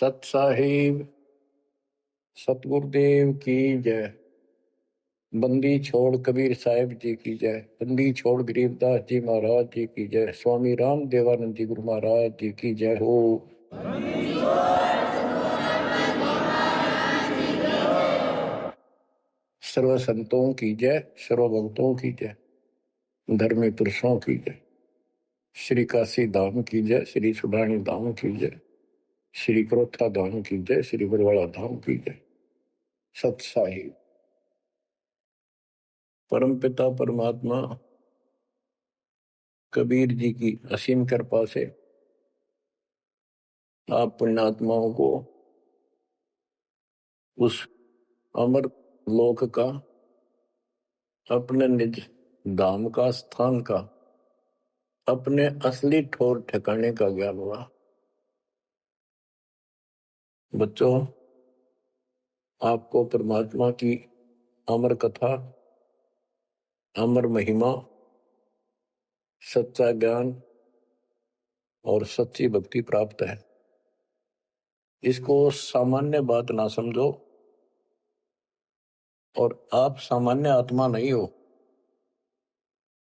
सत साहिब सतगुरुदेव की जय। बंदी छोड़ कबीर साहिब जी की जय। बंदी छोड़ गरीबदास जी महाराज जी की जय। स्वामी राम देवानंद जी गुरु महाराज जी की जय हो। सर्व संतों की जय, सर्व भक्तों की जय, धर्मी पुरुषों की जय। श्री काशी धाम की जय, श्री सुडानी धाम की जय, श्री क्रोथा धाम की जय, श्री बरवाड़ा धाम की जय। सत साहिब परम पिता परमात्मा कबीर जी की असीम कृपा से आप पुण्यात्माओं को उस अमर लोक का, अपने निज धाम का, स्थान का, अपने असली ठोर ठिकाने का ज्ञान हुआ। बच्चों, आपको परमात्मा की अमर कथा, अमर महिमा, सच्चा ज्ञान और सच्ची भक्ति प्राप्त है। इसको सामान्य बात ना समझो, और आप सामान्य आत्मा नहीं हो।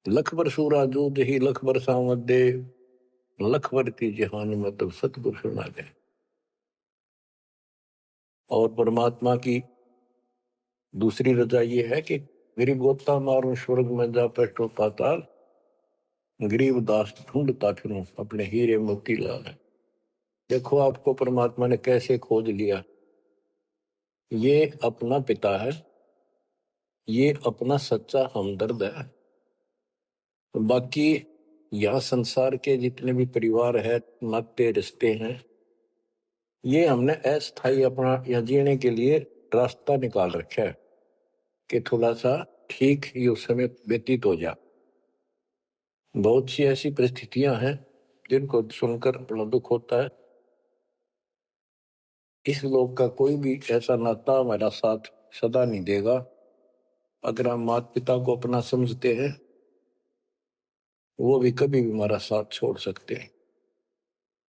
लख बर सूरा जूद ही लख बर सावत दे, लख बर की जहान मतलब सतगुरु सुना दे। और परमात्मा की दूसरी रजा ये है कि गरीब गोता मारो स्वर्ग में जा पेटो पाताल, गरीब दास ढूंढता फिरूं अपने हीरे मोती लाल। देखो आपको परमात्मा ने कैसे खोज लिया। ये अपना पिता है, ये अपना सच्चा हमदर्द है। बाकी यह संसार के जितने भी परिवार है, नाते रिश्ते हैं, ये हमने अस्थायी अपना यह जीने के लिए रास्ता निकाल रखा है कि थोड़ा सा ठीक ये उस समय व्यतीत हो जा। बहुत सी ऐसी परिस्थितियां हैं जिनको सुनकर बड़ा दुख होता है। इस लोक का कोई भी ऐसा नाता हमारा साथ सदा नहीं देगा। अगर हम माता पिता को अपना समझते हैं, वो भी कभी भी हमारा साथ छोड़ सकते हैं।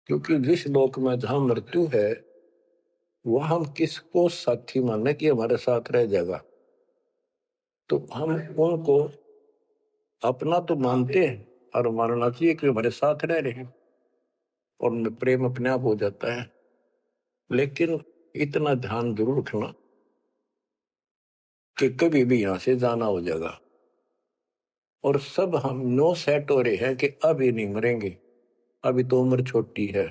क्योंकि जिस लोक में जहां मृत्यु है, वह हम किसको साथी माने कि हमारे साथ रह जाएगा। तो हम उनको अपना तो मानते हैं और मानना चाहिए कि हमारे साथ रह रहे हैं, और प्रेम अपने आप हो जाता है। लेकिन इतना ध्यान जरूर रखना कि कभी भी यहां से जाना हो जाएगा। और सब हम नो सेट हो रहे हैं कि अभी नहीं मरेंगे, अभी तो उम्र छोटी है,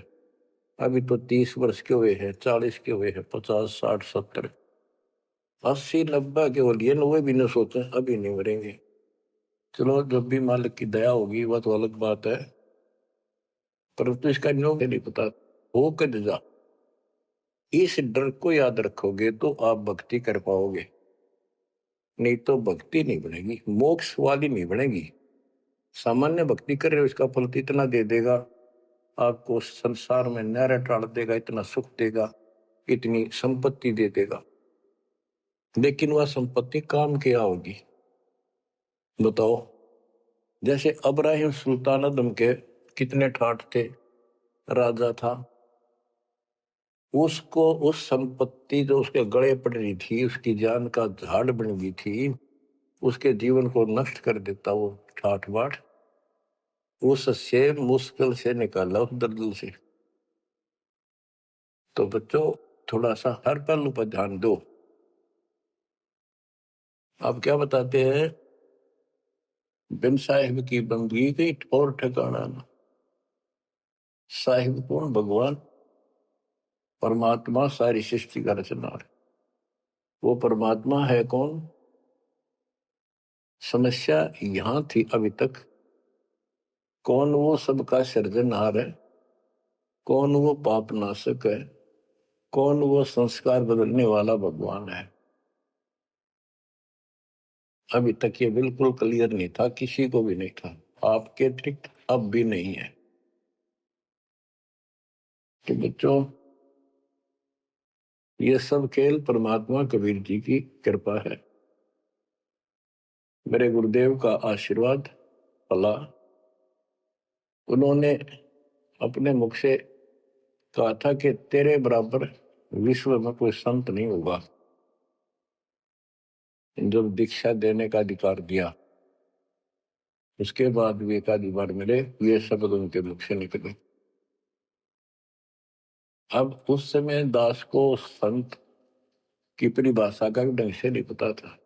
अभी तो 30 वर्ष के हुए हैं, 40 के हुए हैं, 50, 60, 70, 80, 90 के हो लिए, वो भी न सोचे अभी नहीं मरेंगे। चलो, जब भी मालिक की दया होगी वह तो अलग बात है, परंतु इसका नहीं पता हो कद जा। इस डर को याद रखोगे तो आप भक्ति कर पाओगे, नहीं तो भक्ति नहीं बनेगी, मोक्ष वाली नहीं बनेगी। सामान्य भक्ति कर रहे हो, इसका फल इतना दे देगा, आपको संसार में नहर टाल देगा, इतना सुख देगा, इतनी संपत्ति दे देगा। लेकिन वह संपत्ति काम क्या होगी बताओ। जैसे अब्राहिम सुल्तान अदम के कितने ठाठ थे, राजा था, उसको उस संपत्ति जो उसके गले पड़ रही थी, उसकी जान का झाड़ बन गई थी, उसके जीवन को नष्ट कर देता वो ठाठ बाट, उससे मुश्किल से निकाला उस दलदल से। तो बच्चों, थोड़ा सा हर पहलू पर ध्यान दो। आप क्या बताते हैं, बिन साहिब की बंदगी की ठोर ठिकाना ना। साहिब कौन? भगवान परमात्मा, सारी सृष्टि का रचनहार। वो परमात्मा है कौन? समस्या यहां थी अभी तक, कौन वो सबका सृजनहार है, कौन वो पाप नाशक है, कौन वो संस्कार बदलने वाला भगवान है। अभी तक ये बिल्कुल क्लियर नहीं था, किसी को भी नहीं था, आपके अतिरिक्त अब भी नहीं है। तो बच्चों, ये सब खेल परमात्मा कबीर जी की कृपा है, मेरे गुरुदेव का आशीर्वाद पला। उन्होंने अपने मुख से कहा था कि तेरे बराबर विश्व में कोई संत नहीं होगा। जब दीक्षा देने का अधिकार दिया, उसके बाद भी एक आधी बार मिले, ये शब्द उनके मुख से निकले। अब उस समय दास को संत की परिभाषा का भी ढंग से नहीं पता था।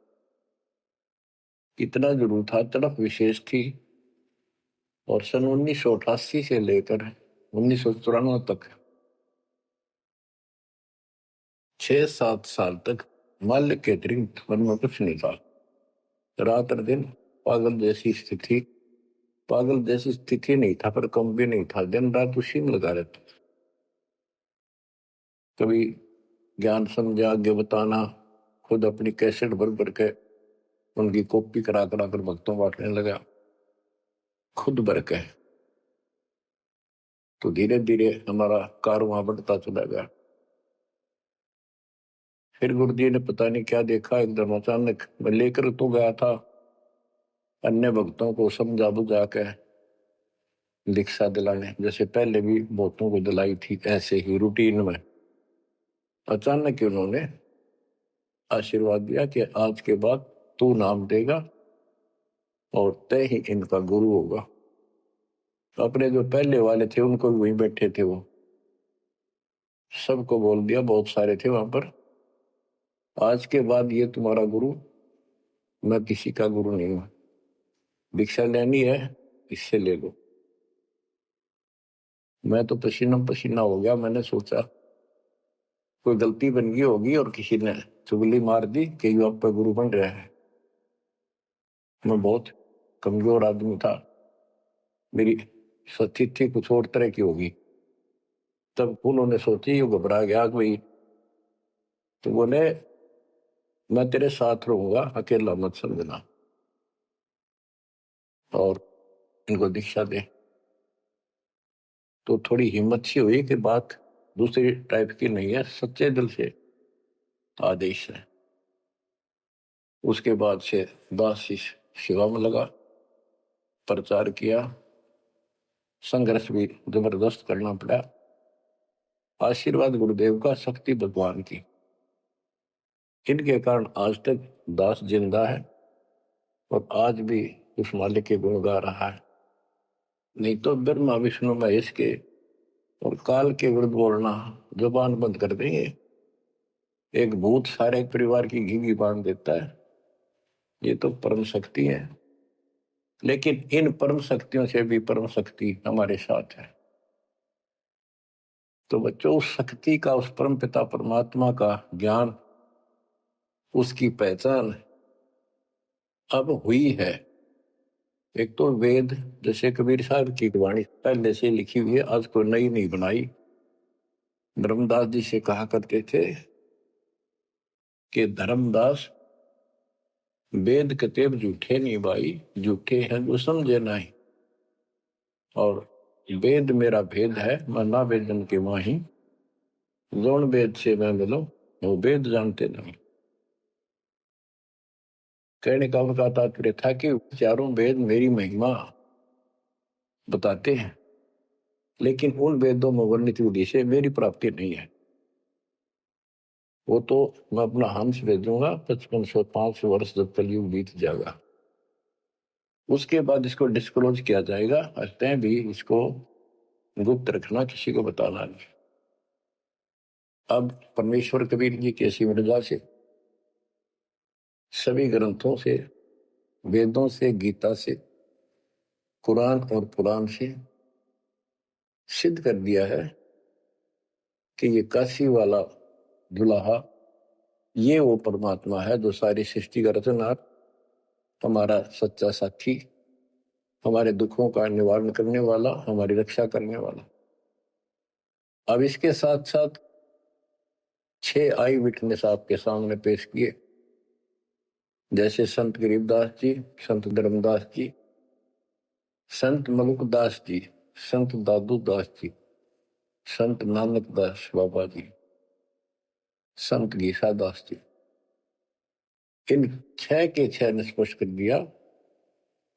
इतना जरूर था, तड़प विशेष थी। और सन 1988 से लेकर 1994 तक 6-7 साल तक माल्य के अतिरिक्त मन में कुछ नहीं था। रात और दिन पागल जैसी स्थिति, पागल जैसी स्थिति नहीं था, पर कम भी नहीं था। दिन रात उसी में लगा रहता। कभी ज्ञान समझा आगे बताना, खुद अपनी कैसेट भर भर के उनकी कॉपी करा करा कर भक्तों बांटने लगा, खुद भर के। तो धीरे धीरे हमारा कारवां बढ़ता चला गया। फिर गुरु जी ने पता नहीं क्या देखा, एकदम अचानक मैं लेकर तो गया था अन्य भक्तों को समझा बुझा के दीक्षा दिलाने, जैसे पहले भी बहुतों को दिलाई थी, ऐसे ही रूटीन में। अचानक ही उन्होंने आशीर्वाद दिया कि आज के बाद तू नाम देगा और तय ही इनका गुरु होगा। अपने जो पहले वाले थे उनको भी वहीं बैठे थे, वो सबको बोल दिया, बहुत सारे थे वहां पर, आज के बाद ये तुम्हारा गुरु, मैं किसी का गुरु नहीं हूं। दीक्षा लेनी है, इससे ले लो। मैं तो पसीना पसीना हो गया। मैंने सोचा कोई गलती बन गई होगी और किसी ने चुगली मार दी कि यू आप गुरु बन रहा है। मैं बहुत कमजोर आदमी था, मेरी स्थिति कुछ और तरह की होगी। तब उन्होंने सोची, ये घबरा गया कोई, तो बोले मैं तेरे साथ रहूंगा, अकेला मत समझना, और इनको दीक्षा दे। तो थोड़ी हिम्मत सी हुई कि बात दूसरी टाइप की नहीं है, सच्चे दिल से आदेश है। उसके बाद से दास सेवा में लगा, प्रचार किया, संघर्ष भी जबरदस्त करना पड़ा। आशीर्वाद गुरुदेव का, शक्ति भगवान की, इनके कारण आज तक दास जिंदा है और आज भी उस मालिक के गुण गा रहा है। नहीं तो ब्रह्मा विष्णु महेश के और काल के विरुद्ध बोलना जुबान बंद कर देंगे। एक भूत सारे परिवार की घी बांध देता है, ये तो परम शक्ति है। लेकिन इन परम शक्तियों से भी परम शक्ति हमारे साथ है। तो बच्चों, उस शक्ति का, उस परम पिता परमात्मा का ज्ञान, उसकी पहचान अब हुई है। एक तो वेद, जैसे कबीर साहब की वाणी पहले से लिखी हुई है, आज कोई नई नहीं बनाई। धर्मदास जी से कहा करते थे कि धर्मदास वेद कतेब झूठे नहीं भाई, झूठे हैं जो समझे नहीं। और वेद मेरा भेद है, मैं ना वेदन के माही, जौन वेद से मैं मिलो वो वेद जानते नहीं। कहने का उनका तात्पर्य था कि चारों वेद मेरी महिमा बताते हैं, लेकिन उन वेदों में वर्णित विधि से मेरी प्राप्ति नहीं है। वो तो मैं अपना हंस भेजूंगा 5505 वर्ष जब कलयुग बीत जाएगा, उसके बाद इसको डिस्क्लोज किया जाएगा। अतः भी इसको गुप्त रखना, किसी को बताना नहीं। अब परमेश्वर कबीर जी की ऐसी मृदा से, सभी ग्रंथों से, वेदों से, गीता से, कुरान और पुराण से सिद्ध कर दिया है कि ये काशी वाला दुल्हा, ये वो परमात्मा है जो सारी सृष्टि का रचनहार, हमारा सच्चा साथी, हमारे दुखों का निवारण करने वाला, हमारी रक्षा करने वाला। अब इसके साथ साथ 6 आई विटनेस आपके सामने पेश किए, जैसे संत गरीबदास जी, संत धर्मदास जी, संत मलुकदास जी, संत दादू दास जी, संत नानक दास बाबा जी, संत गीसा दास जी। इन 6 के 6 ने स्पष्ट कर दिया,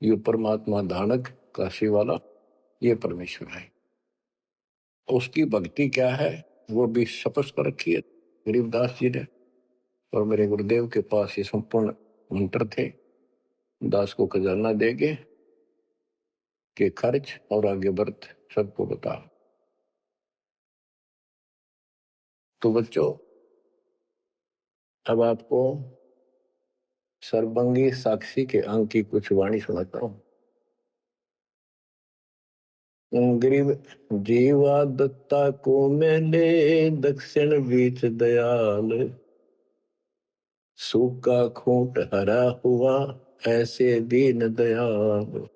ये परमात्मा धानक काशी वाला, ये परमेश्वर है। उसकी भक्ति क्या है वो भी स्पष्ट कर रखी है गरीबदास जी ने। और मेरे गुरुदेव के पास ये संपूर्ण मंत्र थे, दास को खजाना देगे कि खर्च और आगे बढ़ सबको बता। तो बच्चों, अब आपको सर्वंगी साक्षी के अंक की कुछ वाणी सुनाता हूं। गरीब जीवा दत्ता को मैंने दक्षिण बीच दयाल, सूखा खूंट हरा हुआ ऐसे दीन दयाल।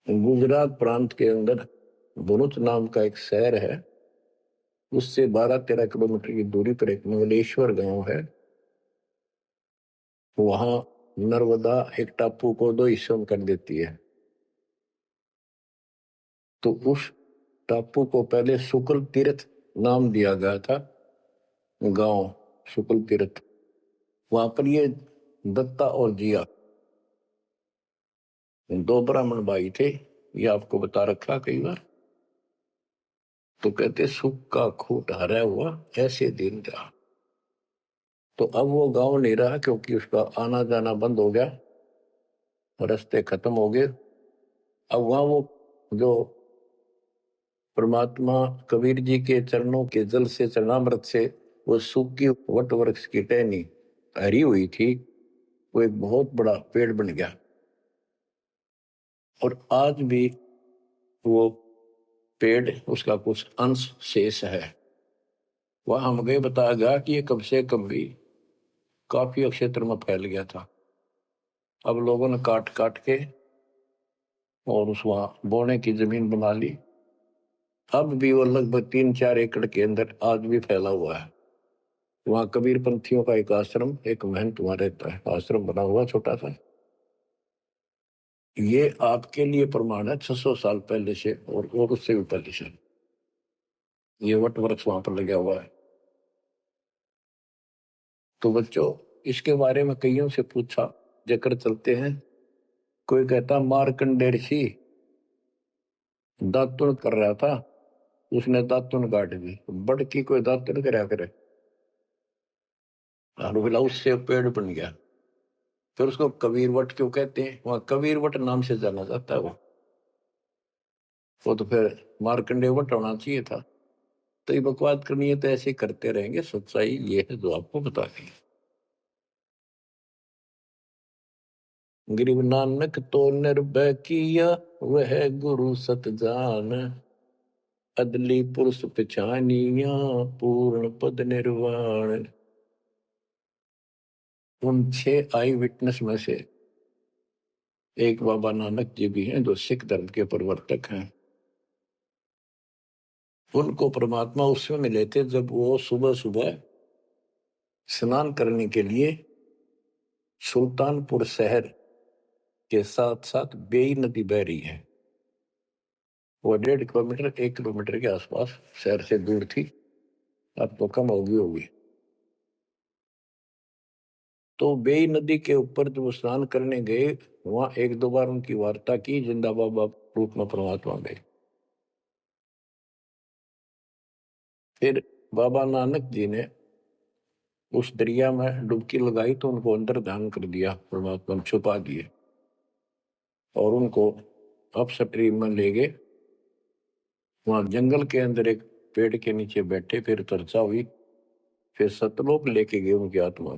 गुजरात प्रांत के अंदर भरूच नाम का एक शहर है, उससे 12-13 किलोमीटर की दूरी पर एक मंगलेश्वर गांव है। वहां नर्मदा एक टापू को 2 हिस्सों में कर देती है। तो उस टापू को पहले शुक्ल तीर्थ नाम दिया गया था, गांव शुक्ल तीर्थ। वहां पर ये दत्ता और जिया 2 ब्राह्मण भाई थे, ये आपको बता रखा कई बार। तो कहते सूखा खूंट हरा हुआ ऐसे दिन था। तो अब वो गांव नहीं रहा क्योंकि उसका आना जाना बंद हो गया, रास्ते खत्म हो गए। अब वहां वो जो परमात्मा कबीर जी के चरणों के जल से चरणामृत से वो सूखी वट वृक्ष की टहनी हरी हुई थी, वो एक बहुत बड़ा पेड़ बन गया। और आज भी वो पेड़, उसका कुछ अंश शेष है। वह हम गए, बताया गया कि ये कब से कब भी काफी क्षेत्र में फैल गया था। अब लोगों ने काट काट के और उस वहां बोने की जमीन बना ली। अब भी वो लगभग 3-4 एकड़ के अंदर आज भी फैला हुआ है। वहां कबीर पंथियों का एक आश्रम, एक महंत वहां रहता है, आश्रम बना हुआ छोटा सा। ये आपके लिए प्रमाण है 600 साल पहले से और उससे भी पहले से ये वट वृक्ष वहां पर लगा हुआ है। तो बच्चों, इसके बारे में कईयों से पूछा, जकर चलते हैं। कोई कहता मार्कंडेय ऋषि दातुन कर रहा था, उसने दातुन काट दी। बड़ की कोई दातुन करया करे, और बोला उससे पेड़ बन गया। फिर उसको कबीर वट क्यों कहते हैं? वहां कबीर वट नाम से जाना जाता है। वो तो फिर मार्कंडेय वट होना चाहिए था। तो ये बकवाद करनी है तो ऐसे करते रहेंगे। सच्चाई ये है जो आपको बता दी। गरीब नानक तो निर्भय किया वह गुरु सत जान, अदली पुरुष पहचानिया पूर्ण पद निर्वाण। उन 6 आई विटनेस में से एक बाबा नानक जी भी हैं, जो सिख धर्म के प्रवर्तक हैं। उनको परमात्मा उस समय मिले थे जब वो सुबह सुबह स्नान करने के लिए सुल्तानपुर शहर के साथ साथ बेई नदी बह रही है। वो 1.5 किलोमीटर 1 किलोमीटर के आसपास शहर से दूर थी, अब तो कम होगी। तो बेई नदी के ऊपर जब स्नान करने गए, वहां 1-2 बार उनकी वार्ता की, जिंदा बाबा रूप में परमात्मा गए। फिर बाबा नानक जी ने उस दरिया में डुबकी लगाई तो उनको अंदर ध्यान कर दिया, परमात्मा ने छुपा दिए और उनको अप स्ट्रीम में ले गए। वहां जंगल के अंदर एक पेड़ के नीचे बैठे, फिर चर्चा हुई, फिर सतलोक लेके गए उनकी आत्मा।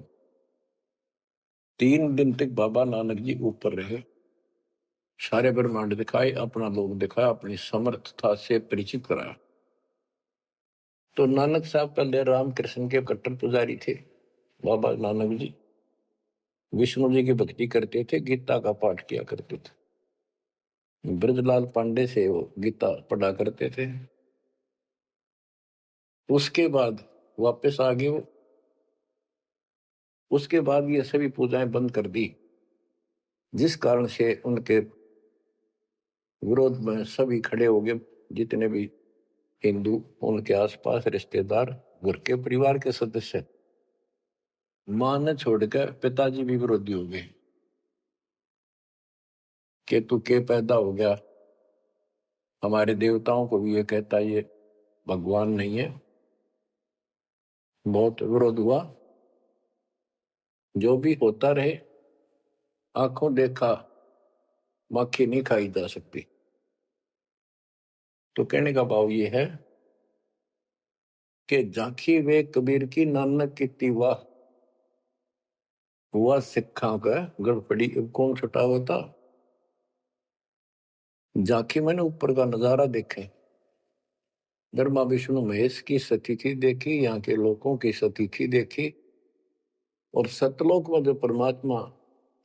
3 दिन तक बाबा नानक जी ऊपर रहे, सारे ब्रह्मांड दिखाए, अपना लोक दिखाया, अपनी समर्थता से परिचित कराया। तो नानक साहब पहले रामकृष्ण के कट्टर पुजारी थे। बाबा नानक जी विष्णु जी की भक्ति करते थे, गीता का पाठ किया करते थे। ब्रजलाल पांडे से वो गीता पढ़ा करते थे। उसके बाद वापस आ गए वो। उसके बाद ये सभी पूजाएं बंद कर दी, जिस कारण से उनके विरोध में सभी खड़े हो गए, जितने भी हिंदू, उनके आसपास रिश्तेदार, घर के परिवार के सदस्य। मां ने छोड़कर पिताजी भी विरोधी हो गए कि तू के पैदा हो गया, हमारे देवताओं को भी ये कहता ये भगवान नहीं है। बहुत विरोध हुआ। जो भी होता रहे, आंखों देखा मक्खी नहीं खाई जा सकती। तो कहने का भाव ये है कि झांकी वे कबीर की नानक की वाह, हुआ सिखा का गड़पड़ी अब कौन छुटा होता। झांकी मैंने ऊपर का नजारा देखे, ब्रह्मा विष्णु महेश की स्थिति देखी, यहाँ के लोगों की स्थिति देखी, और सतलोक में जो परमात्मा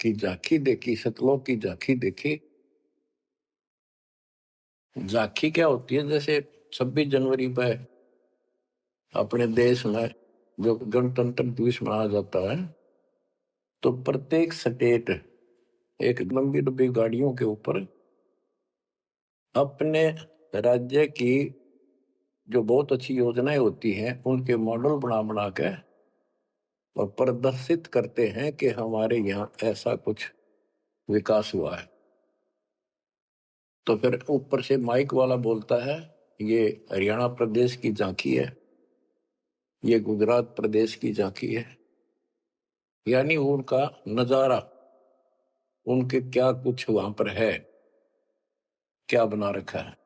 की झांकी देखी, सतलोक की झांकी देखी। झांकी क्या होती है? जैसे 26 जनवरी पर अपने देश में जो गणतंत्र दिवस मनाया जाता है, तो प्रत्येक स्टेट एक लंबी लंबी गाड़ियों के ऊपर अपने राज्य की जो बहुत अच्छी योजनाएं होती हैं उनके मॉडल बना बना के और प्रदर्शित करते हैं कि हमारे यहाँ ऐसा कुछ विकास हुआ है। तो फिर ऊपर से माइक वाला बोलता है ये हरियाणा प्रदेश की झांकी है, ये गुजरात प्रदेश की झांकी है। यानी उनका नजारा, उनके क्या कुछ वहां पर है, क्या बना रखा है।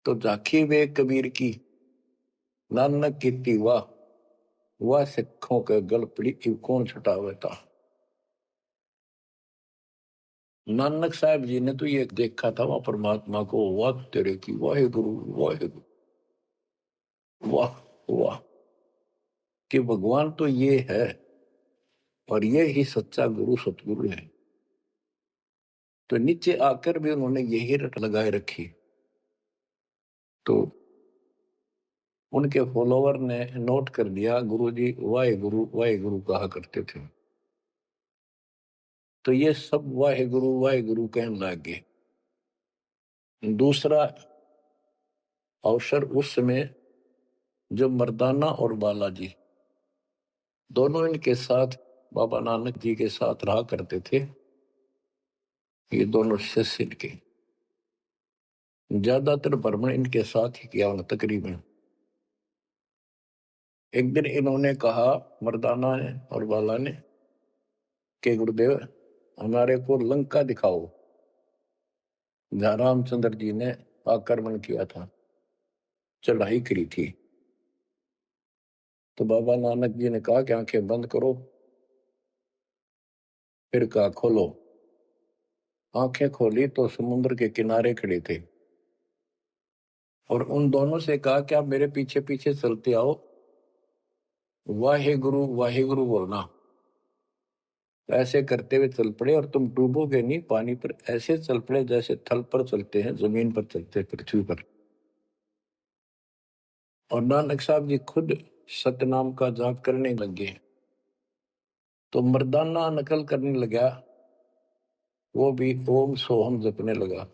तो झांकी वे कबीर की नानक की वाह, वह सिखों के गल पड़ी कौन छुटावता। नानक साहब जी ने तो ये देखा था वहां परमात्मा को, वाह तेरे की वाहे गुरु वाहे गुरु, वाह वाह, कि भगवान तो ये है और ये ही सच्चा गुरु सतगुरु है। तो नीचे आकर भी उन्होंने यही रट लगाए रखी। तो उनके फॉलोवर ने नोट कर दिया गुरु जी वाहे गुरु कहा करते थे। तो ये सब वाहे गुरु कहने लग गए। दूसरा अवसर उस समय जब मर्दाना और बालाजी दोनों इनके साथ बाबा नानक जी के साथ रहा करते थे। ये दोनों शिष्य इनके ज्यादातर भ्रमण इनके साथ ही किया उन्होंने तकरीबन। एक दिन इन्होंने कहा मर्दाना ने और बाला ने कि गुरुदेव हमारे को लंका दिखाओ, जहां रामचंद्र जी ने आक्रमण किया था, चढ़ाई करी थी। तो बाबा नानक जी ने कहा कि आंखें बंद करो, फिर कहा खोलो। आंखें खोली तो समुद्र के किनारे खड़े थे और उन दोनों से कहा कि आप मेरे पीछे पीछे चलते आओ, वाहे गुरु बोलना। ऐसे करते हुए चल पड़े और तुम डूबोगे नहीं पानी पर, ऐसे चल पड़े जैसे थल पर चलते हैं, जमीन पर चलते हैं, पृथ्वी पर। और नानक साहब जी खुद सतनाम का जाप करने लगे। तो मर्दाना नकल करने लगा, वो भी ओम सोहम जपने लगा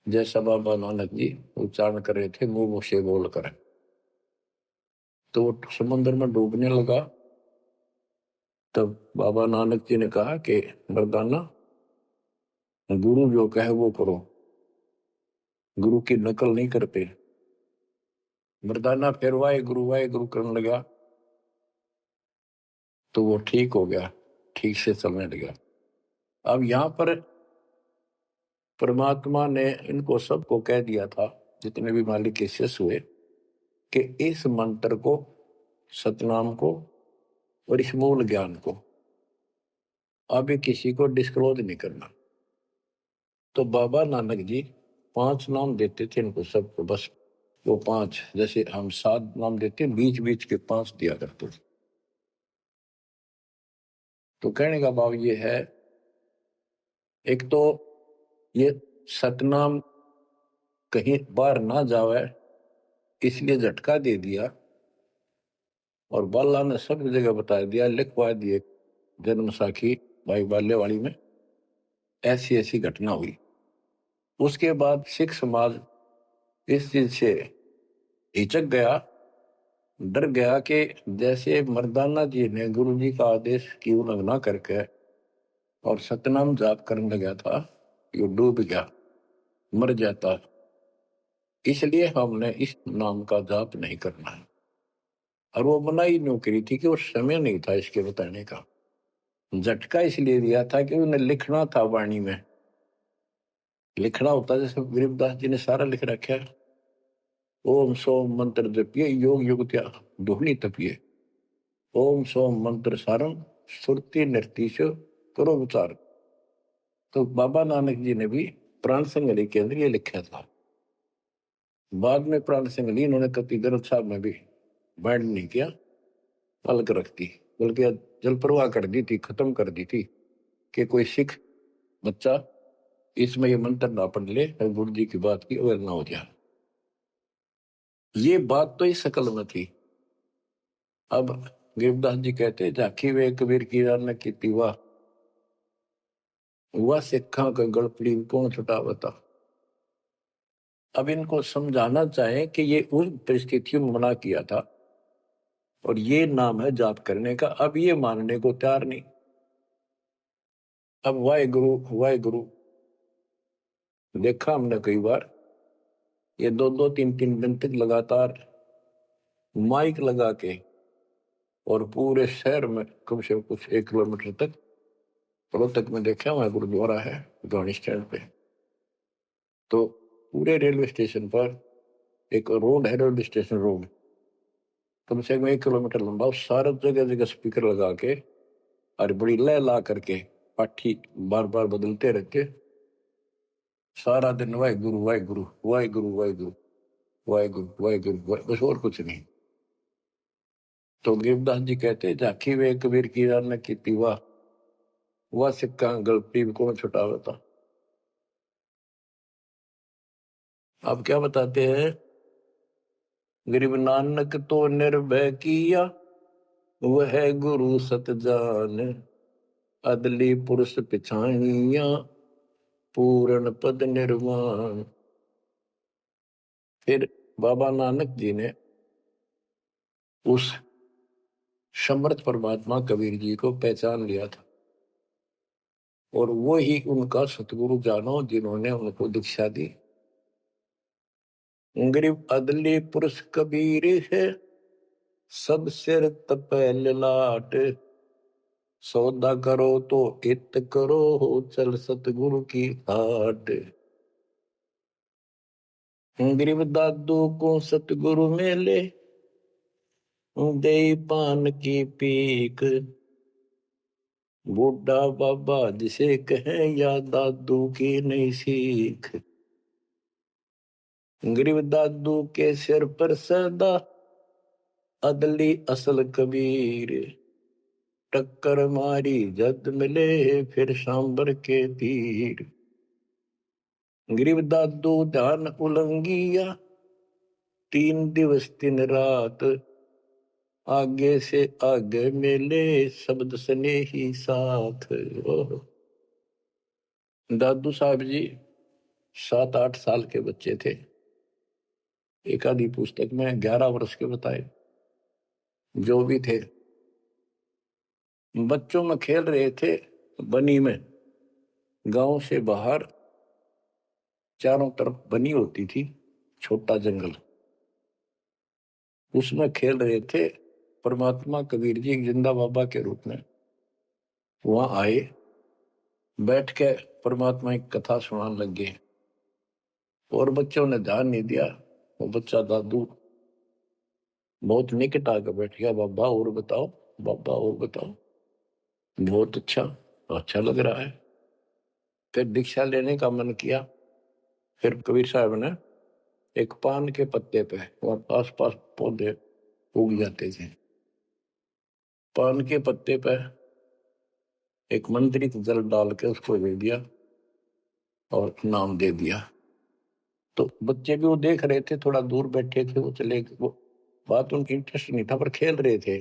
जैसा बाबा नानक जी उच्चारण कर रहे थे मुंह से बोलकर। तो वो समुद्र में डूबने लगा। तब बाबा नानक जी ने कहा कि मर्दाना गुरु जो कहे वो करो, गुरु की नकल नहीं करते। मर्दाना फिर वाहे गुरु करने लगा तो वो ठीक हो गया, ठीक से चलने लगा। अब यहां पर परमात्मा ने इनको सबको कह दिया था, जितने भी मालिक के शिष्य हुए, कि इस मंत्र को, सतनाम को और इस मूल ज्ञान को अभी किसी को डिस्क्लोज नहीं करना। तो बाबा नानक जी 5 नाम देते थे इनको सबको, बस वो 5, जैसे हम 7 नाम देते हैं, बीच बीच के 5 दिया करते थे। तो कहने का भाव ये है, एक तो ये सतनाम कहीं बाहर ना जावे इसलिए झटका दे दिया, और बाला ने सब जगह बता दिया, लिखवा दिए जन्म साखी भाई बाल्यवाड़ी में ऐसी ऐसी घटना हुई। उसके बाद सिख समाज इस चीज से हिचक गया, डर गया कि जैसे मर्दाना जी ने गुरु जी का आदेश की उल्लंघना करके और सतनाम जाप करने लगा था, ये डूब गया। मर जाता। इसलिए हमने इस नाम का जाप नहीं करना है। और वो बनाई नौकरी थी कि वो समय नहीं था इसके बताने का। झटका इसलिए दिया था कि उन्हें लिखना था वाणी में, लिखना होता जैसे गरीबदास जी ने सारा लिख रखा है। ओम सोम मंत्र जपिए, योग युगत्या ढूंढनी तपिए। ओम सोम मंत्र सारम, सुरति नृतीश करो विचार। तो बाबा नानक जी ने भी प्राण संगली के अंदर ये लिखा था। बाद में प्राण संगली इन्होंने कति ग्रंथ साहब में भी बैंड नहीं किया, अलग रख दी, बल्कि जल प्रवाह कर दी थी, खत्म कर दी थी कि कोई सिख बच्चा इसमें ये मंत्र ना पढ़ ले और गुरु जी की बात की अवहेलना हो जाए। ये बात तो इस शकल में थी। अब गरीबदास जी कहते झाकी वे कबीर की न की वाह, वह सिखा का गड़पड़ी कौन छुटावता। अब इनको समझाना चाहे कि ये उस परिस्थितियों में मना किया था और ये नाम है जाप करने का। अब ये मानने को तैयार नहीं। अब वाहे गुरु देखा हमने कई बार, ये 2-2 3-3 दिन तक लगातार माइक लगा के और पूरे शहर में कम से कम कुछ 1 किलोमीटर तक रोहतक में देखा, वहां गुरुद्वारा है गाड़ी स्टैंड पे, तो पूरे रेलवे स्टेशन पर एक रोड है, रेलवे स्टेशन रोड कम से कम 1 किलोमीटर लंबा, सारा जगह जगह स्पीकर लगा के और बड़ी लय ला करके पाठी बार बार बदलते रहते, सारा दिन वाहे गुरु वाहे गुरु वाहे गुरु वाहे गुरु वाहे गुरु वाहे गुरु, बस और कुछ नहीं। तो गिरदास जी कहते झाकी वे कबीर की न की वाह, वह सिक्का गलती कौन छुटावता। आप क्या बताते हैं, गरीब नानक तो निर्भय किया, वह गुरु सत जान, अदली पुरुष पिछाइया, पूर्ण पद निर्वाण। फिर बाबा नानक जी ने उस समर्थ परमात्मा कबीर जी को पहचान लिया था और वो ही उनका सतगुरु जानो जिन्होंने उनको दीक्षा दी। गरीब अदली पुरुष कबीर है, सब सिर तपै ललाट, सौदा करो तो इत करो, चल सतगुरु की हाट। गरीब दादू को सतगुरु मेले, दे पान की पीक, बूढ़ा बाबा जिसे कहे या दादू की नहीं सीख। गरीब दादू के सिर पर सदा, अदली असल कबीर, टक्कर मारी जद मिले फिर सांबर के तीर। गरीब दादू ध्यान उलंगिया, 3 दिवस 3 रात, आगे से आगे मिले शब्द सने ही साथ। दादू साहब जी 7-8 साल के बच्चे थे, एक आधी पुस्तक में 11 वर्ष के बताए, जो भी थे बच्चों में खेल रहे थे बनी में। गांव से बाहर चारों तरफ बनी होती थी, छोटा जंगल, उसमें खेल रहे थे। परमात्मा कबीर जी जिंदा बाबा के रूप में वहां आए, बैठ के परमात्मा की कथा सुनाने लगे और बच्चों ने ध्यान नहीं दिया। वो बच्चा दादू बहुत निकट आकर बैठ गया, बाबा और बताओ, बाबा और बताओ। बहुत अच्छा, अच्छा लग रहा है। फिर दीक्षा लेने का मन किया। फिर कबीर साहब ने एक पान के पत्ते पे, और आस पास पौधे उग जाते थे, पान के पत्ते पे एक मंत्रित जल डाल के उसको दे दिया और नाम दे दिया। तो बच्चे भी वो देख रहे थे, थोड़ा दूर बैठे थे, वो चले, वो बात उनकी इंटरेस्ट नहीं था पर खेल रहे थे,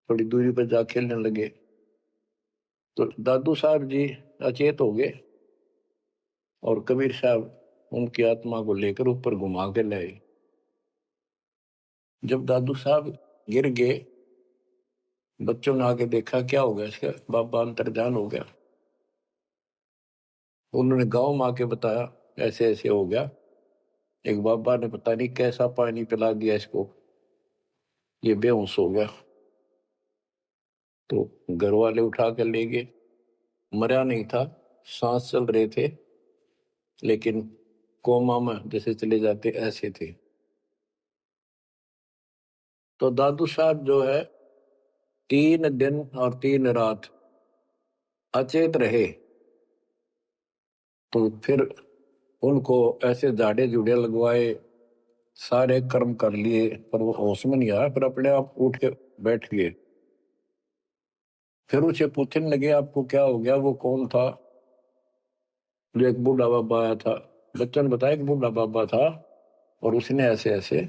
थोड़ी दूरी पर जा खेलने लगे। तो दादू साहब जी अचेत हो गए और कबीर साहब उनकी आत्मा को लेकर ऊपर घुमा के लाए। जब दादू साहब गिर गए, बच्चों ने आके देखा क्या हो गया इसका, बाबा अंतर्ध्यान हो गया। उन्होंने गांव में आके बताया, ऐसे ऐसे हो गया। एक बाबा ने पता नहीं कैसा पानी पिला दिया इसको, ये बेहोश हो गया। तो घर वाले उठा कर ले गए, मरा नहीं था, सांस चल रहे थे, लेकिन कोमा में जैसे चले जाते ऐसे थे। तो दादू साहब जो है 3 दिन और 3 रात अचेत रहे। तो फिर उनको ऐसे झाड़े जुड़े लगवाए, सारे कर्म कर लिए, पर वो होश में नहीं आया, फिर अपने आप उठ के बैठ गए। फिर उसे पूछने लगे आपको क्या हो गया, वो कौन था? जो एक बूढ़ा बाबा आया था। बच्चों ने बताया कि बूढ़ा बाबा था और उसने ऐसे ऐसे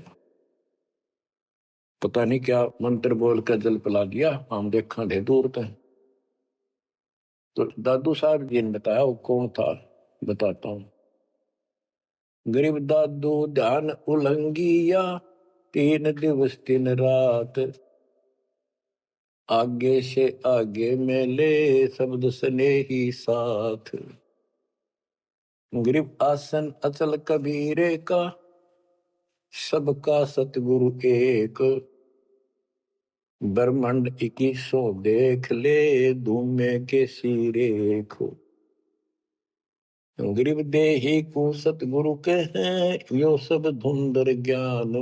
पता नहीं क्या मंत्र बोल कर जल पिला दिया, हम देखा थे दूर तक। तो दादू साहब जी ने बताया वो कौन था, बताता हूँ। गरीब दादू ध्यान उलंगिया, 3 दिवस 3 रात, आगे से आगे मेले शब्द सने ही साथ। गरीब आसन अचल कबीरे का, सबका सतगुरु एक, ब्रह्मांड 2100 देख ले, धूमे के सिरेखो। गरीब देही को सतगुरु के हैं, यो सब धुंधर ज्ञान,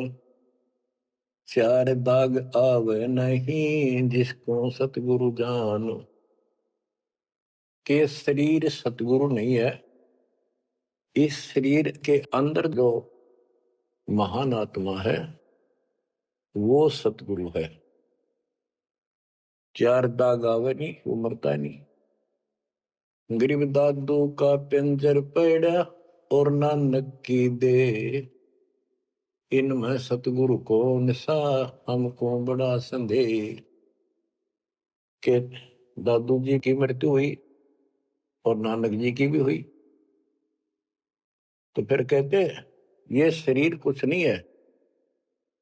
4 दाग आवे नहीं, जिसको सतगुरु जान। के शरीर सतगुरु नहीं है, इस शरीर के अंदर जो महान आत्मा है वो सतगुरु है। 4 दाग आवे नहीं, वो मरता नहीं। गरीब दादू का पिंजर पड़ा और नानक की दे, इनमें सतगुरु को निशा, हमको बड़ा संदेह। के दादू जी की मृत्यु हुई और नानक जी की भी हुई। तो फिर कहते ये शरीर कुछ नहीं है,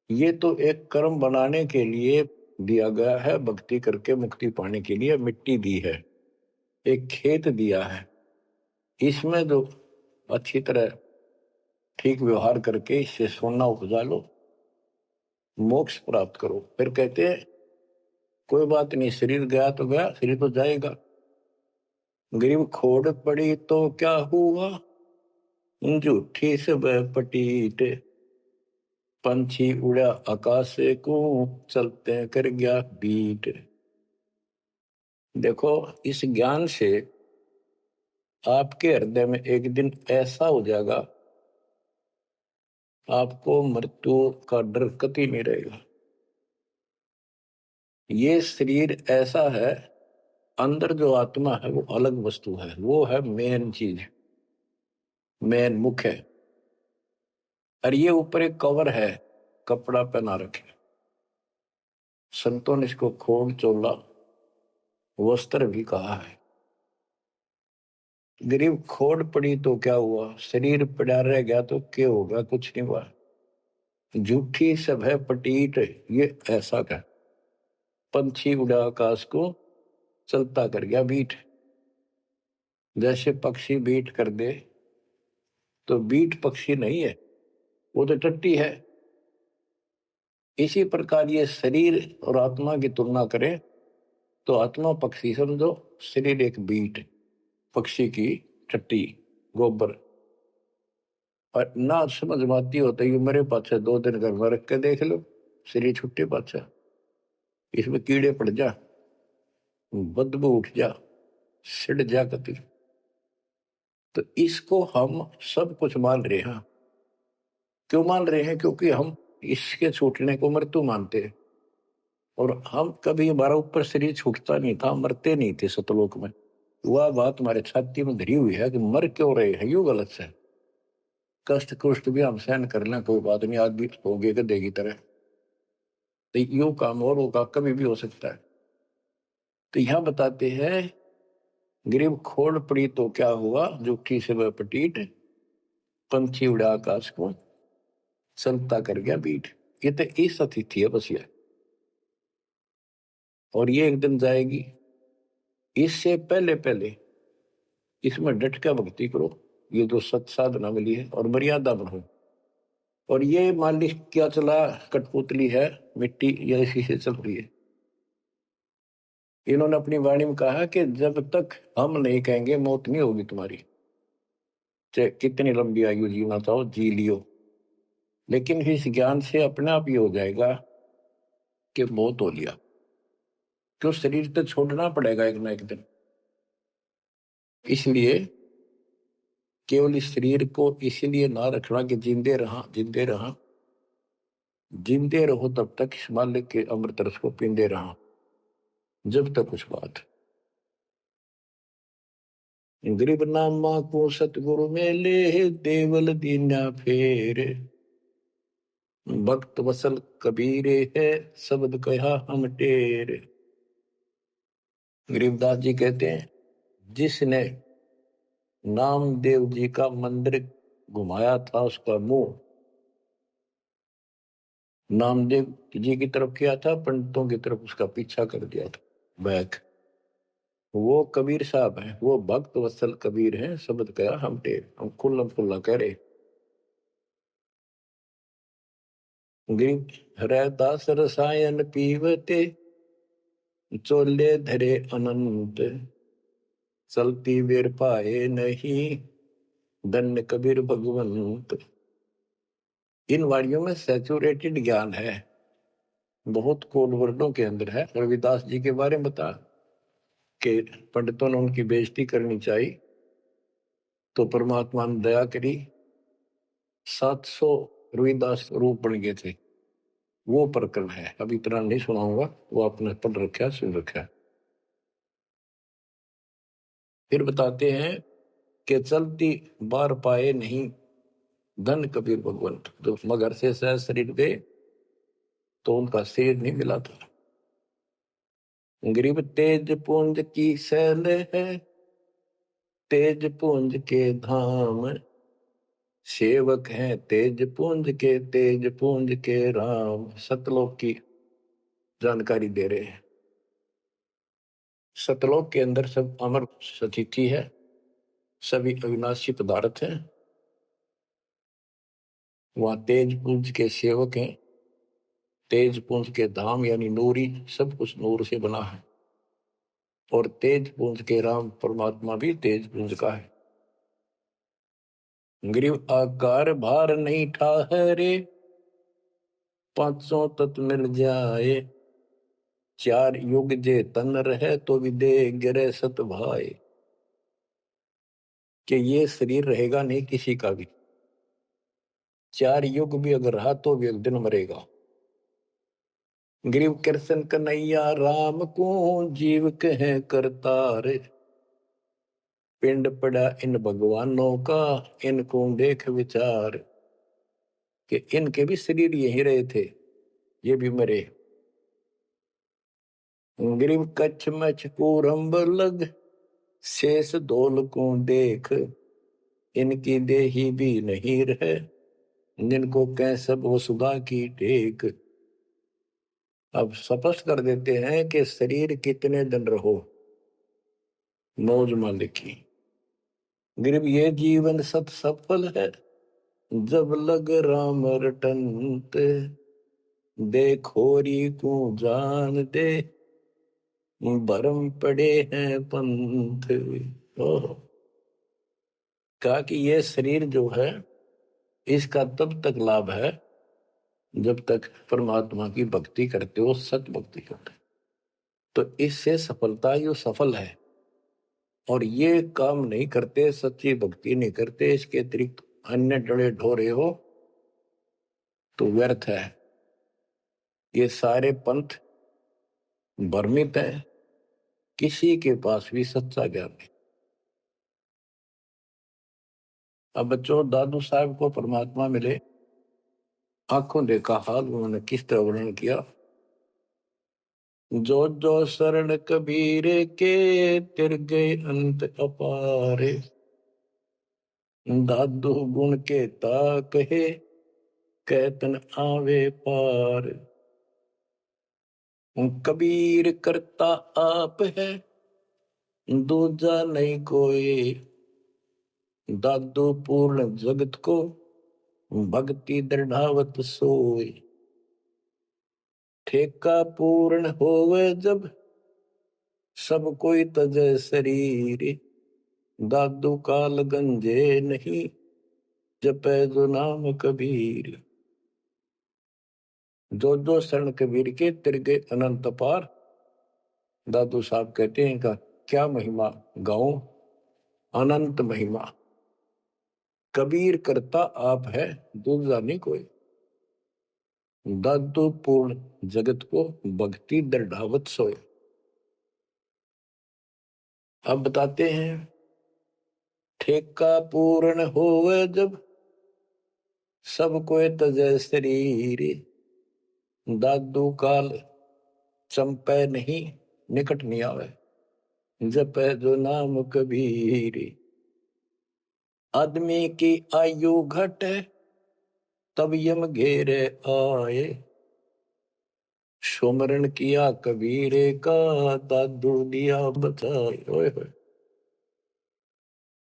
ये तो एक कर्म बनाने के लिए दिया गया है, भक्ति करके मुक्ति पाने के लिए मिट्टी दी है, एक खेत दिया है, इसमें जो अच्छी तरह ठीक व्यवहार करके इससे सोना उपजा लो, मोक्ष प्राप्त करो। फिर कहते हैं कोई बात नहीं, शरीर गया तो गया, शरीर तो जाएगा। गरीब खोड़ पड़ी तो क्या हुआ, झूठी सब पटीट, पंछी उड़ा आकाश को, चलते कर गया बीट। देखो इस ज्ञान से आपके हृदय में एक दिन ऐसा हो जाएगा, आपको मृत्यु का डर कभी नहीं रहेगा। ये शरीर ऐसा है, अंदर जो आत्मा है वो अलग वस्तु है, वो है मेन चीज, मेन मुख्य है। और ये ऊपर एक कवर है, कपड़ा पहना रखे, संतों ने इसको खोल चोला वस्त्र भी कहा है। गरीब खोड़ पड़ी तो क्या हुआ, शरीर पड़ा रह गया तो क्या होगा, कुछ नहीं हुआ। झूठी सब है पटीट, ये ऐसा का पंछी उड़ा आकाश को, चलता कर गया बीट। जैसे पक्षी बीट कर दे तो बीट पक्षी नहीं है, वो तो टट्टी है। इसी प्रकार ये शरीर और आत्मा की तुलना करें तो आत्मा पक्षी समझो, शरीर एक बीट पक्षी की टट्टी, गोबर। और ना समझ में आती होता है मेरे पास 2 दिन घर में रख के देख लो, शरीर छुट्टे पाछा, इसमें कीड़े पड़ जा, बदबू उठ जा, सिड़ जा कति। तो इसको हम सब कुछ मान रहे हैं। क्यों मान रहे हैं? क्योंकि हम इसके छूटने को मृत्यु मानते हैं, और हम कभी हमारा ऊपर शरीर छूटता नहीं था, मरते नहीं थे सतलोक में। वह बात हमारे छाती में धरी हुई है कि मर क्यों रहे हैं, यू गलत है। कष्ट कुष्ट भी हम सहन कर लें, कोई बात नहीं, आदमी हो गए गधे की तरह, तो यू काम और होगा, कभी भी हो सकता है। तो यहां बताते हैं गरीब खोड़ पड़ी तो क्या हुआ, जूठी से वह पटीट, पंछी उड़ा आकाश को, चलता कर गया बीट। ये तो इस अतिथि है बस ये, और ये एक दिन जाएगी। इससे पहले पहले इसमें डट कर भक्ति करो, ये जो सत साधना मिली है और मर्यादा बढ़ो। और ये मान ली क्या चला, कठपुतली है, मिट्टी ये इसी से चल रही है। इन्होंने अपनी वाणी में कहा कि जब तक हम नहीं कहेंगे मौत नहीं होगी तुम्हारी, चाहे कितनी लंबी आयु जीना चाहो जी लियो, लेकिन इस ज्ञान से अपने आप ये हो जाएगा कि मौत हो लिया, क्यों शरीर तो छोड़ना पड़ेगा एक ना एक दिन। इसलिए केवल इस शरीर को इसलिए ना रखना कि जिंदे रहा जिंदे रहा, जिंदे रहो तब तक इस मालिक के अमृत रस को पींदे रहा, जब तक कुछ बात। गरीब नामा को सतगुरु मेले, देवल दीना फेर, भक्त वसल कबीरे है, शब्द कहा हम टेर। गरीबदास जी कहते हैं, जिसने नामदेव जी का मंदिर घुमाया था उसका मुंह नामदेव जी की तरफ किया था, पंडितों की तरफ उसका पीछा कर दिया था बैक, वो कबीर साहब हैं, वो भक्त वत्सल कबीर हैं, शब्द कहा हम टेर, हम खुल्लम खुल्ला कह रहे। गरीब हरदास रसायन पीवते, चोले धरे अनंत, चलती वीर पाए नहीं, धन्य कबीर भगवंत। इन वाणियों में सैचुरेटेड ज्ञान है, बहुत कोड वर्डों के अंदर है। रविदास जी के बारे में बता कि पंडितों ने उनकी बेइज्जती करनी चाहिए तो परमात्मा ने दया करी, 700 रविदास रूप बन गए थे। वो प्रकरण है, अब इतना नहीं सुनाऊंगा, वो आपने पढ़ रखा सुन रखा। फिर बताते हैं कि चलती बार पाए नहीं, धन कबीर भगवंत। तो मगर से सह शरीर गए तो उनका शरीर नहीं मिला था। गरीब तेज पुंज की सैल है, तेज पुंज के धाम, सेवक हैं तेज पुंज के, तेज पुंज के राम। सतलोक की जानकारी दे रहे हैं। सतलोक के अंदर सब अमर सतिथि है, सभी अविनाशी पदार्थ हैं। वहां तेज पुंज के सेवक हैं, तेज पुंज के धाम यानी नूरी, सब कुछ नूर से बना है। और तेज पुंज के राम परमात्मा भी तेज पुंज का है। गरीब आकार भार नहीं ठहरे, पांचों तत्व मिल जाए, चार युग जे तन रहे तो भी दे गिरे सत भाई। कि ये शरीर रहेगा नहीं किसी का भी, 4 युग भी अगर रहा तो भी एक दिन मरेगा। गरीब कृष्ण कन्हैया राम को, जीव कहे करतार, पिंड पड़ा इन भगवानों का, इनको देख विचार। कि इनके भी शरीर यही रहे थे, ये भी मरे। गरीब कच्छ मच कूरम्ब लग, शेष धोल को देख, इनकी देही भी नहीं रहे, जिनको कह सब वसुधा की टेक। अब स्पष्ट कर देते हैं कि शरीर कितने दिन रहो, मौज मालिक की। गरीब ये जीवन सत सफल है, जब लग राम रटंत, देखोरी को जान दे, भरम पड़े हैं पंथ। कहा कि ये शरीर जो है इसका तब तक लाभ है जब तक परमात्मा की भक्ति करते हो, सत भक्ति करते हो, तो इससे सफलता यो सफल है। और ये काम नहीं करते, सच्ची भक्ति नहीं करते, इसके अतिरिक्त अन्य डरे ढोरे हो तो व्यर्थ है। ये सारे पंथ भ्रमित है, किसी के पास भी सच्चा ज्ञान नहीं। अब बच्चों, दादू साहब को परमात्मा मिले, आंखों देखा हाल उन्होंने किस तरह वर्णन किया। जो जो शरण कबीर के, तिर गए अंत अपारे, दादू गुण के ता कहे, कहतन आवे पार। कबीर करता आप है, दूजा नहीं कोई, दादू पूर्ण जगत को भक्ति दृढ़ावत सोए। ठेका पूर्ण होवे जब सब कोई तजय शरीर। दादू काल गंजे नहीं जपै जो नाम कबीर। जो शरण कबीर के तिरगे अनंत पार। दादू साहब कहते हैं का क्या महिमा गाऊं, अनंत महिमा। कबीर करता आप है दूसरा नहीं कोई। दादू पूर्ण जगत को भक्ति दृढ़ावत सोए। अब बताते हैं ठेका पूर्ण होवे जब सब कोई तजय शरीर। दादू काल चंपै नहीं निकट नहीं आवे जपै जो नाम कबीर। आदमी की आयु घटे तब यम घेरे आए। सुमरण किया कबीरे का दादू दिया बचाए। ओए होए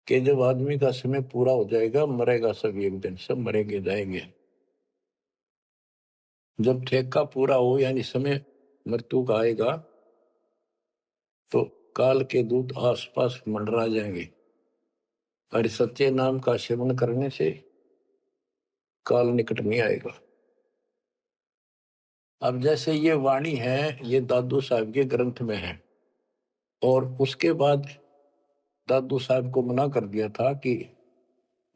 कि जब आदमी का समय पूरा हो जाएगा मरेगा सब एक दिन, सब मरेंगे जाएंगे। जब ठेका पूरा हो यानी समय मृत्यु का आएगा तो काल के दूत आसपास मंडरा जाएंगे। और सच्चे नाम का सेवन करने से काल निकट नहीं आएगा। अब जैसे ये वाणी है ये दादू साहब के ग्रंथ में है और उसके बाद दादू साहब को मना कर दिया था कि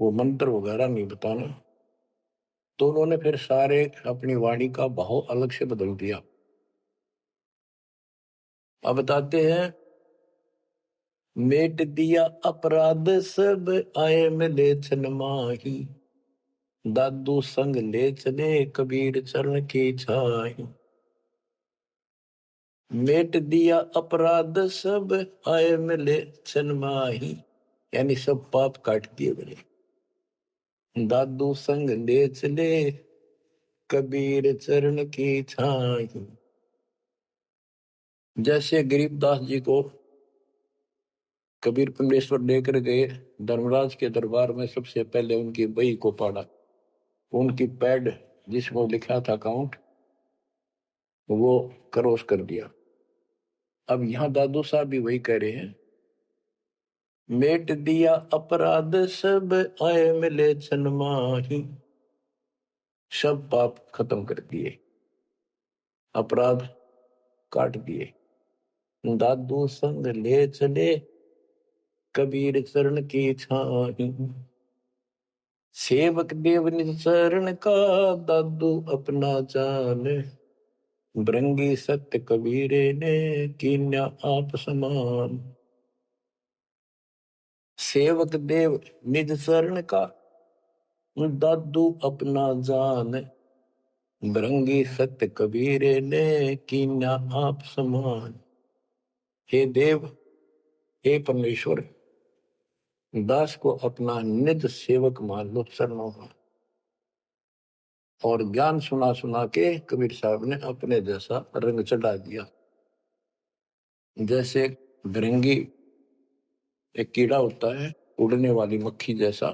वो मंत्र वगैरह नहीं बताना, तो उन्होंने फिर सारे अपनी वाणी का भाव अलग से बदल दिया। अब बताते हैं मेट दिया अपराध सब आए मिले छन माही। दादू संग ले चले कबीर चरण की छाई। मेट दिया अपराध सब आए मिले छन माही यानी सब पाप काट दिए गए। दादू संग ले चले कबीर चरण की छाई। जैसे गरीबदास जी को कबीर परमेश्वर लेकर गए धर्मराज के दरबार में, सबसे पहले उनकी बही को पढ़ा, उनकी पैड जिसमें लिखा था काउंट वो क्रॉस कर दिया। अब यहां दादू साहब भी वही कह रहे हैं मेट दिया अपराध सब आए मिले छन माही। सब पाप खत्म कर दिए, अपराध काट दिए। दादू संग ले चले कबीर चरण की छाही। सेवक देव निज चरण का दादू अपना जान। भृंगी सत्य कबीरे ने कीन्या आप समान। सेवक देव निज चरण का दादू अपना जान। भृंगी सत्य कबीरे ने कीन्या आप समान। हे देव हे परमेश्वर दास को अपना निज सेवक मान लो चरणों का। और ज्ञान सुना सुना के कबीर साहब ने अपने जैसा रंग चढ़ा दिया। जैसे भृंगी एक कीड़ा होता है उड़ने वाली मक्खी जैसा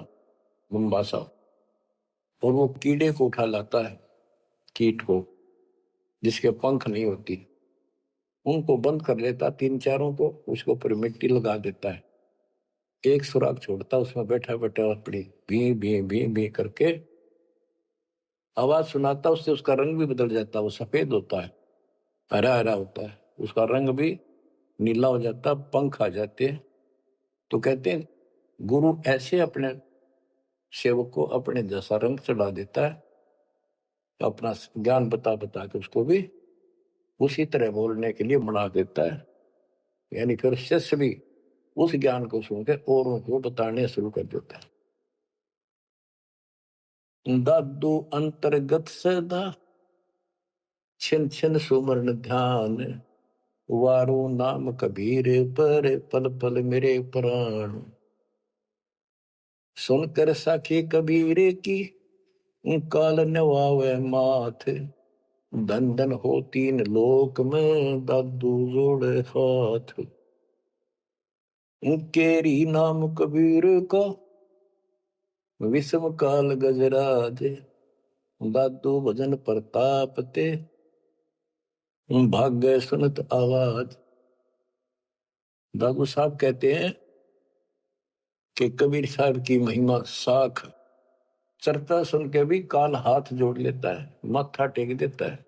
बम्बासा, और वो कीड़े को उठा लाता है, कीट को जिसके पंख नहीं होती, उनको बंद कर लेता तीन चारों को, उसके ऊपर मिट्टी लगा देता है, एक सुराग छोड़ता, उसमें बैठा बैठा अपनी भी भी भी भी करके आवाज सुनाता, उससे उसका रंग भी बदल जाता, वो सफेद होता है, हरा हरा होता है, उसका रंग भी नीला हो जाता, पंख आ जाते हैं। तो कहते हैं गुरु ऐसे अपने सेवक को अपने जैसा रंग चढ़ा देता है, तो अपना ज्ञान बता बता के उसको भी उसी तरह बोलने के लिए बना देता है। यानी फिर शिष्य भी उस ज्ञान को सुनकर औरों को बताने शुरू कर देता है। दादू अंतर्गत सदा छिन छिन सुमरण ध्यान। वारो नाम कबीर पर पल पल मेरे प्राण। सुनकर साखी कबीर की काल नवावे माथ। धन धन हो तीन लोक में दादू जोड़े हाथ। केरी नाम कबीर का विषम काल गजराज, दादू भजन प्रताप ते, भाग्य सुनत आवाज। दादू साहब कहते हैं कि कबीर साहब की महिमा साख, चर्चा सुन के भी काल हाथ जोड़ लेता है, माथा टेक देता है।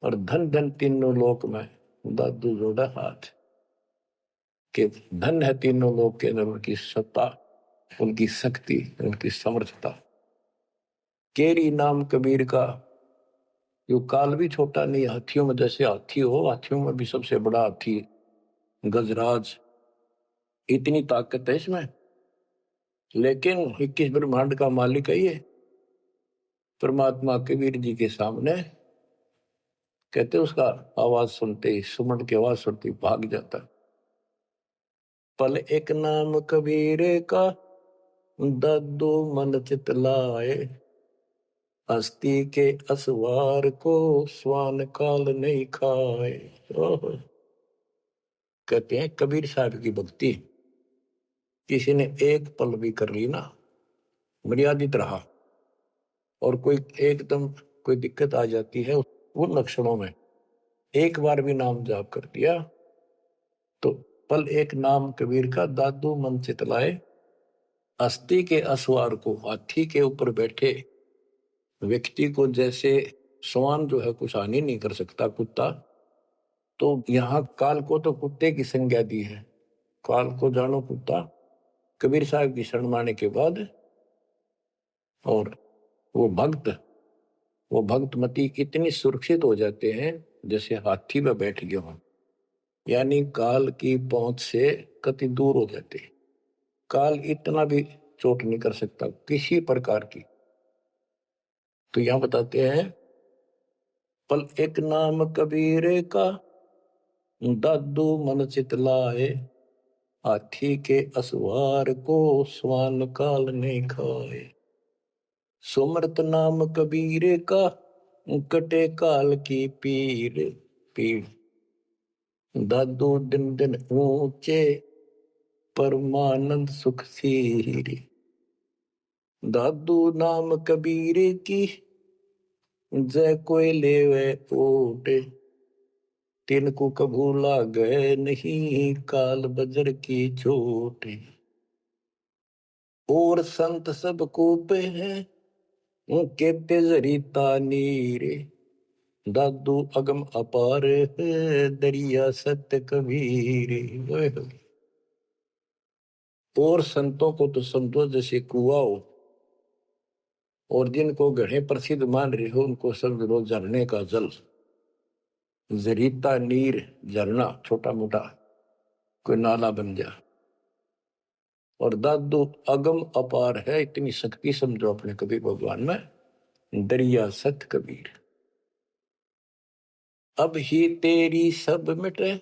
और धन धन तीनों लोक में दादू जोड़ा हाथ, कि धन है तीनों लोक के अंदर उनकी सत्ता, उनकी शक्ति, उनकी समर्थता। केरी नाम कबीर का, यो काल भी छोटा नहीं, हाथियों में जैसे हाथी हो, हाथियों में भी सबसे बड़ा हाथी गजराज, इतनी ताकत है इसमें। लेकिन 21 ब्रह्मांड का मालिक है ये परमात्मा। कबीर जी के सामने कहते उसका आवाज सुनते ही, सुमन की आवाज सुनते ही भाग जाता। पल एक नाम कबीर का, दादू मन चित लाए, हस्ती के असवार को स्वान काल नहीं खाए। कहते हैं कबीर साहब की भक्ति किसी ने एक पल भी कर ली ना, मर्यादित रहा, और कोई एकदम कोई दिक्कत आ जाती है उन लक्षणों में, एक बार भी नाम जाप कर दिया तो पल एक नाम कबीर का, दादू मन चितलाए, अस्थि के असवार को, हाथी के ऊपर बैठे व्यक्ति को जैसे स्वान जो है कुछ हानि नहीं कर सकता, कुत्ता, तो यहाँ काल को तो कुत्ते की संज्ञा दी है। काल को जानो कुत्ता। कबीर साहब की शरण माने के बाद और वो भक्तमती इतनी सुरक्षित हो जाते हैं जैसे हाथी में बैठ गए हों, यानी काल की पहुंच से कति दूर हो जाते। काल इतना भी चोट नहीं कर सकता किसी प्रकार की। तो यहां बताते हैं पल एक नाम कबीर का, दादू मन चितलाए, हाथी के असवार को स्वान काल ने खाए। सुमरत नाम कबीर का, कटे काल की पीड़। दादू दिन दिन ऊंचे, परमानंद सुख सीरी। दादू नाम कबीर की, जय कोई लेवे ओटे, तिनको कभू लागे नहीं काल बजर की चोट। और संत सब कूपे हैं, उनके तेजरीता नीरे, दादू अगम अपार है, दरिया सत्य कबीर। और संतों को तो समझो जैसे कुआं हो, और जिनको गढ़े प्रसिद्ध मान रहे हो उनको समझ लो झरने का जल। जरीता नीर, झरना छोटा मोटा कोई नाला बन जा। और दादू अगम अपार है, इतनी शक्ति समझो अपने कबीर भगवान में। दरिया सत कबीर, अब ही तेरी सब मिटे,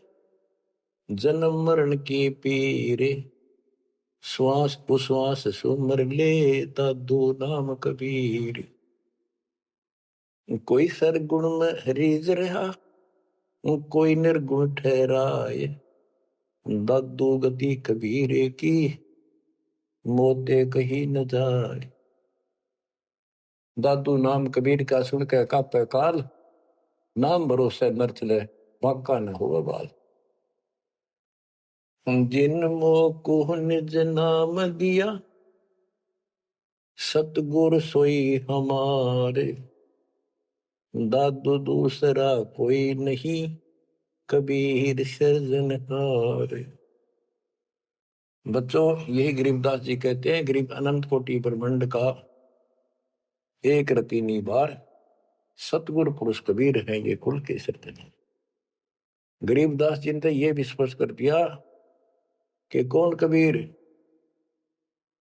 जन्म मरण की पीरे, श्वास उश्वास सुमर ले, दादू नाम कबीर। कोई सरगुण में रीझ रहा, कोई निर्गुण ठहराए, दादू गति कबीर की, मोते कहीं न जाए। दादू नाम कबीर का सुन के कापे काल, नाम भरोसे नर चले, बाका न हो बाल। जिन मोको निज नाम दिया, सतगुर सोई हमारे, दादू दूसरा कोई नहीं, कबीर सृजनहार। बच्चों यही गरीबदास जी कहते हैं, गरीब अनंत कोटि ब्रह्मांड का एक रति निबार, सतगुरु पुरुष कबीर है ये कुल के सृजन। गरीबदास जी ने ये भी स्पष्ट कर दिया कि कौन कबीर,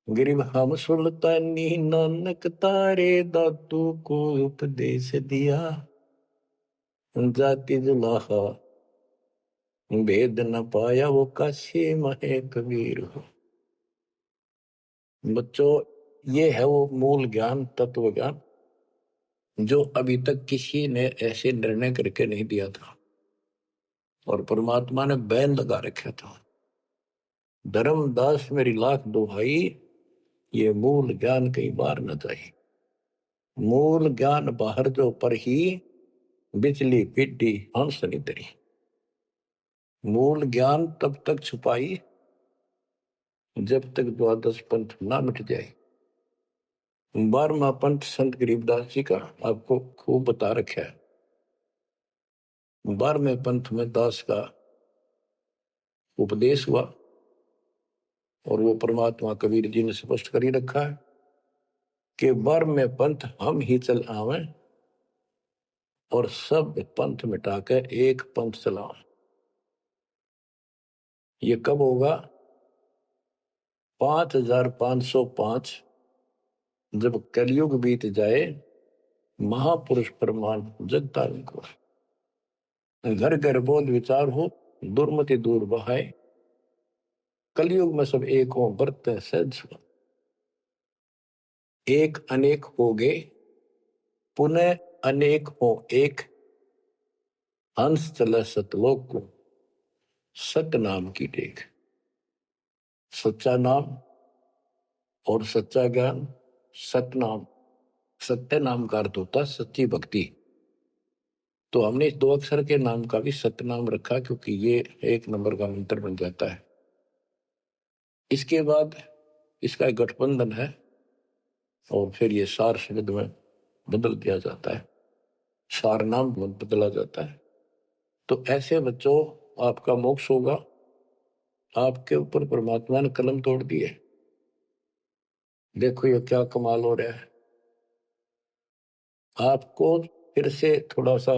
गरीब हम सुल्तानी नानक तारे, दादू को उपदेश दिया, जाति जुलाहा भेद न पाया, वो काशी महे कबीर हो। बच्चों ये है वो मूल ज्ञान, तत्व ज्ञान, जो अभी तक किसी ने ऐसे निर्णय करके नहीं दिया था, और परमात्मा ने बैन लगा रखा था। धर्मदास मेरी लाख दुहाई, ये मूल ज्ञान कहीं बाहर न जाए। मूल ज्ञान बाहर जो पर ही बिजली पिड्डी हंस निदरी। मूल ज्ञान तब तक छुपाई जब तक द्वादश पंथ ना मिट जाए। 12वां पंथ संत गरीबदास जी का आपको खूब बता रखा है। 12वें पंथ में दास का उपदेश हुआ और वो परमात्मा कबीर जी ने स्पष्ट कर ही रखा है कि 12वें पंथ हम ही चल आवे और सब पंथ मिटाकर एक पंथ चलाओ। ये कब होगा? 5505 जब कलयुग बीत जाए, महापुरुष प्रमाण जग तारण को, घर घर बोध विचार हो, दुर्मति दूर बहाए, कलयुग में सब एक हो बरते सहज। एक अनेक हो गए, पुनः अनेक हो एक, हंस चले सतलोक को, सत्य नाम की टेक। सच्चा नाम और सच्चा ज्ञान, सत्य नाम। सत्य नाम का अर्थ होता सच्ची भक्ति। तो हमने इस 2 अक्षर के नाम का भी सत्य नाम रखा क्योंकि ये 1 नंबर का मंत्र बन जाता है। इसके बाद इसका एक गठबंधन है और फिर ये सार शब्द में बदल दिया जाता है, सार नाम बदला जाता है। तो ऐसे बच्चों आपका मोक्ष होगा। आपके ऊपर परमात्मा ने कलम तोड़ दी है। देखो ये क्या कमाल हो रहा है। आपको फिर से थोड़ा सा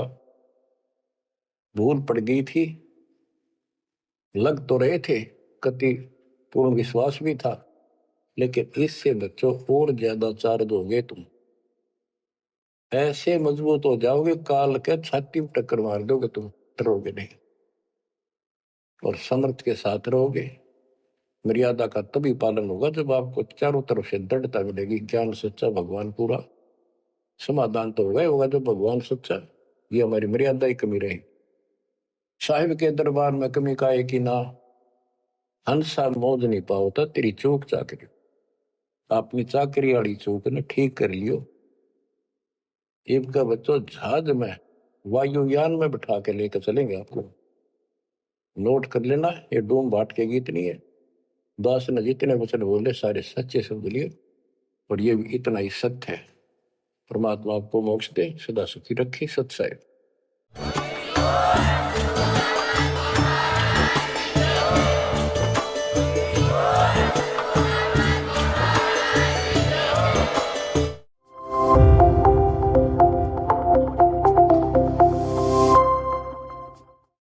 भूल पड़ गई थी, लग तो रहे थे, कति पूर्ण विश्वास भी था, लेकिन इससे बच्चों और ज्यादा चार्ज हो गए तुम। ऐसे मजबूत हो जाओगे, काल के छाती में टक्कर मार दोगे तुम, डरोगे नहीं और समर्थ के साथ रहोगे। मर्यादा का तभी पालन होगा जब आपको चारों तरफ से दृढ़ता मिलेगी। ज्ञान सच्चा, भगवान पूरा। समाधान तो होगा जब भगवान सच्चा। ये हमारी मर्यादा ही कमी रही। साहिब के दरबार में कमी का एक ही ना, हंसा मौज नहीं पाओता तेरी चूक चाकरी। अपनी चाकरी वाली चूक ने ठीक कर लियो। इनका बच्चों जहाज में, वायुयान में बिठा के लेकर चलेंगे आपको। नोट कर लेना, ये डूम बाट के गीत नहीं है। दास ने जितने वचन बोले सारे सच्चे शब्द लिए और ये भी इतना ही सत्य है। परमात्मा आपको मोक्ष दे, सदा सुखी रखे। सत साहिब।